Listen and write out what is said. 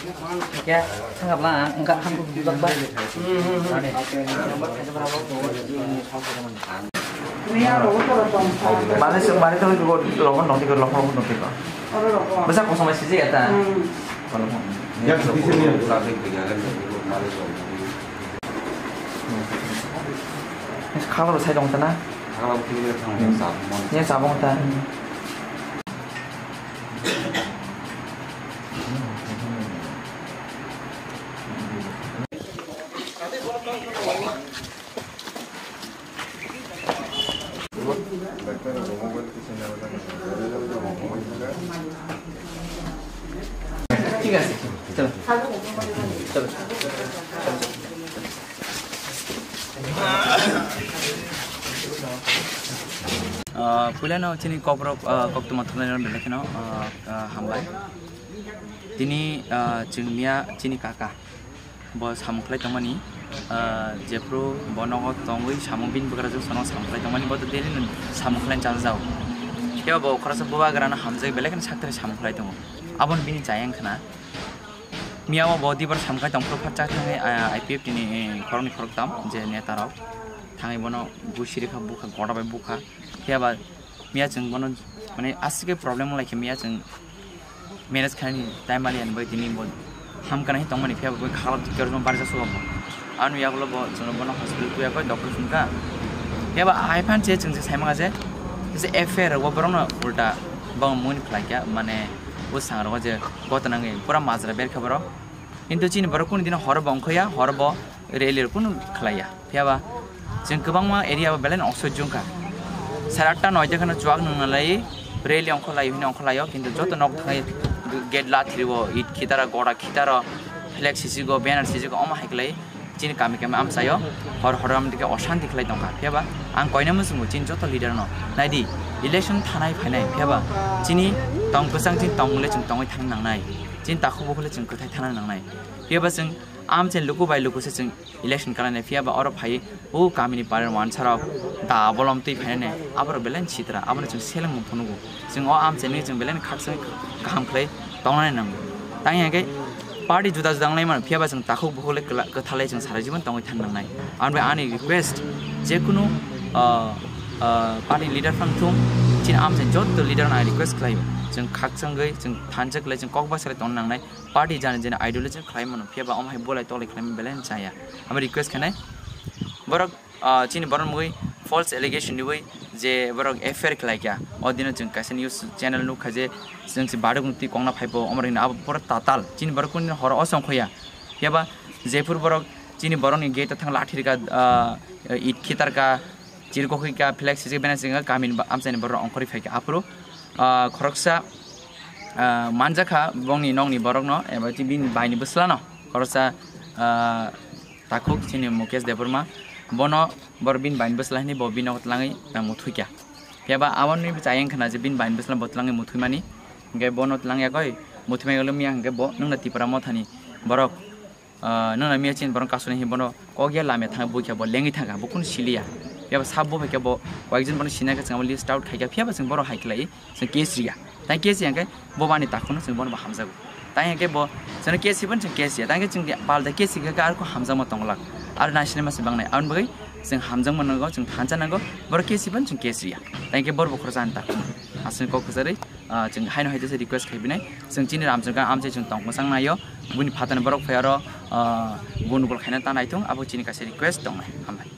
Ya, anggaplah enggak hambu juga bang. Mana sih mana tuh gue lokon dong tiga lokon tiga. Besar kosong masih sih ya ta. Ya di sini ya. Kalau saya dong tanah. Kalau kita tang sabon. Ini sabon ta. ठीक है चलो चलो पुलानो चिनी कपर कक्तु मथुना बेलेखनो हामबाय दिनी चिंगमिया चिनी काका बस हामख्लाय तमानी जेप्रो बनग तंगै सामबिन बग्राजो सनो सामख्लाय तमानी बत देनि सामख्लाय चाजाव केबा ब खरासा बुवा ग्राना हामजै बेलेखन साक्तरे सामख्लाय दङ आबन बिनि जायांखना मियाव बदि बर सामखाय तंफ्रो फाचा थाङै आईपीएफ दिनि खरनि खरकताम जे नेताराव थाङै बनो बुसिरिखा बुखा गडाबाय बुखा केबा मिया जों बनो माने आसिके प्रब्लेम लाइके मिया जों मेनेज खानि टाइम आलियान बै दिनि ब हामकानाय तंमानि केबा बै खालाब तिकरजों बारजा सगब आनु यागलो ब जों बनो हॉस्पिटल कुयाबा डॉक्टर फुनका केबा आइफान जे जों साइमागा जे एफेयर वो बरनो उल्टा बं मुन खलाइका माने वो सांगरो जे गतनाङै पुरा माजरा बेर खबर किन्तु चिन बर कुन दिन हर बंखया हर ब रेलिर कुन खलाया फेबा जों गोबां मा एरिया बेलेन अक्सजुंका 8:30 9:00 खनो जुवाग नंनालाय रेलि अंख लायो हिन अंख लायो किन्तु जत नक थाङै गेट लाथ्रिवो इट खितारा गडा खितारा फ्लेक्स सिसिगो ब्यानर सिसिगो अमा हाइकलाय चिन कामी कामी आमसायो हर हराम दिके अशान्ति खलाय दंका फेबा आं कयना मुसुमु चिन जत लिडार न नायदि इलेक्शन थानाय फायनाय फेबा चिनि तंग गोसां चिन तंगले जों तंगै थांनो नांनाय चिन ताखौ बखले जों खोथाय थानो नांनाय फेबा जों आम चेन लुकु बाय लुकुसे जों इलेक्शन खालायनाय फेबा अर फाय ओ कामिनि पार वानसाराव दा बलम तै फायनाय आबर बेलेन छित्रा आबन जों सेलंग मुफनुगु जों अ आम चेननि जों बेलेन खाखसै गाहाम खलै तंनाय नांगौ तायगे पार्टी जुदा जुदांनाय मान फेबा जों ताखौ बखले गथालै जों सारा जीवन तंगै थानो नांनाय आन आनि रिक्वेस्ट जेकुनु पार्टी लीडर फांथुम चिन आम चेन जत लीडर ना रिक्वेस्ट खालायो जों खाखसंगै जों थानजकलै जों ककबासले तंनो नांनाय पार्टी जानो जेन आइडियोलॉजी खालायमोन फेबा अमहाय बोलाय तलै खालायमोन बेलेन जाया हम रिक्वेस्ट खानाय बरक चिन बरन मुगै फल्स एलिगेशन निवै जे बरक एफेयर खलायका अदिनो जों कासे न्यूज चैनल नु खजे जों से बाडगुंती कंगना फाइबो अमरिन अब पर ताताल चिन बरकुन हर असंखया फेबा जेपुर बरक चिनि बरनि गेट थां लाठिरका इट खितारका चिरकोखैका फ्लेक्स सिसे बेनासिंगा कामिन आमसानि बर अंखरि फाइका आप्रो खरकसा मानजाखा बंनि नंनि बरक न एबा ति बिन बायनि बसला न खरसा ताखौ चिनि मुकेश देबरमा बन बरबिन बायनि बसलानि बबिन अतलाङै मुथुइका फेबा आवननि जायं खना जे बिन बायनि बसला बतलाङै मुथुइमानि गे बन अतलाङै गय मुथुइमागल मिया गे ब नंना तिपरा मथानि बरक नंना मिया चिन बरन कासुनि हि बन कगिया लामे थां बुइका ब लेङि थागा बकुन सिलिया फेबा साबो फेके ब कयजन बन सिनाका जों लिस्ट आउट खाइका फेबा जों बर हाइखलाय जों केसरिया ताइ केसि हंगे बबानि ताखुनो जों बन हामजागु ताइ हंगे ब जों केसि बन जों केसि ताइ जों बालदा केसि गा आरको हामजा म तंगला आर नासिने मासे बांनाय आउन बगै जों हामजां मननांगौ जों थानजानांगौ बर केसि बन जों केसरिया ताइ हंगे बर बखर जानता आसिन को खजरै जों हायनो हायदे रिक्वेस्ट खाइबिनाय जों चिनि रामजगा आमजे जों तंगसां नायो बुनि फातन बरक फायारो गुनगल खायना तानायथुं आबो चिनि कासे रिक्वेस्ट दंनाय हामबाय।